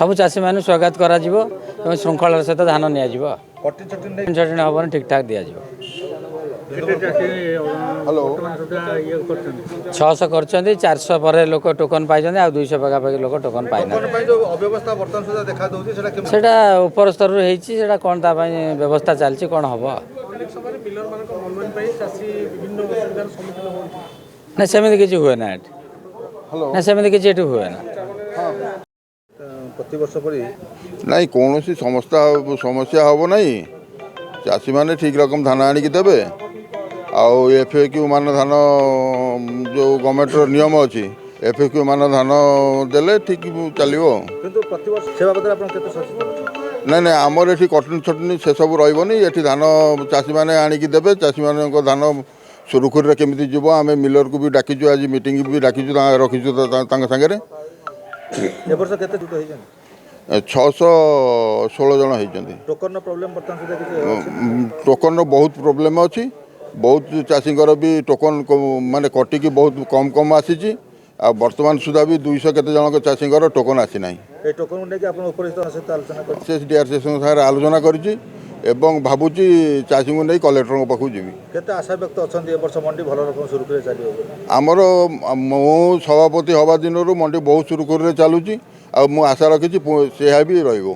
सब चाषी मैंने स्वागत करा श्रृंखलार सहित धान निचटिन हम ठीक ठाक दि जाव 600 कर 400 पर लोक टोकन पाई 200 पखापाखि लोक टोकन पाई सेटा उपर स्तर होता कौन व्यवस्था चलती कौन हम ना सेमती किसी हुए ना ना सेमती किसी हुए ना नहीं कौन सी समस्या हम ना चाषी मैंने ठीक रकम धान आणिक देवे आफएक्यू मान धान जो गवर्नमेंट नियम अच्छी एफएक्यू मान धान देले ठीक चलो ना ना आमर ये कटनी छटनी से सब रही ये धान चाषी मैंने आणिक देवे चाषी मान धान सुरुखुरी केमी जीव आम मिलर को भी डाकिचु आज मीटिंग भी डाकिचु रखीचु सागर 616 जन होती टोकन बहुत प्रोब्लेम अच्छी बहुत चाषी भी टोकन माने कटिकी बहुत कम कम आसी बर्तमान सुधा भी 200 केते जन चाषी टोकन आसी ना आलोचना कर भावुची चाषी को नहीं कलेक्टर पाखु जी आशा व्यक्त अच्छा मंडी भल रकम सुरुखुरी चलो आमर मो सभापति हवा दिन मंडी बहुत सुरुखुरी चलुची आ आशा रखी से भी रही।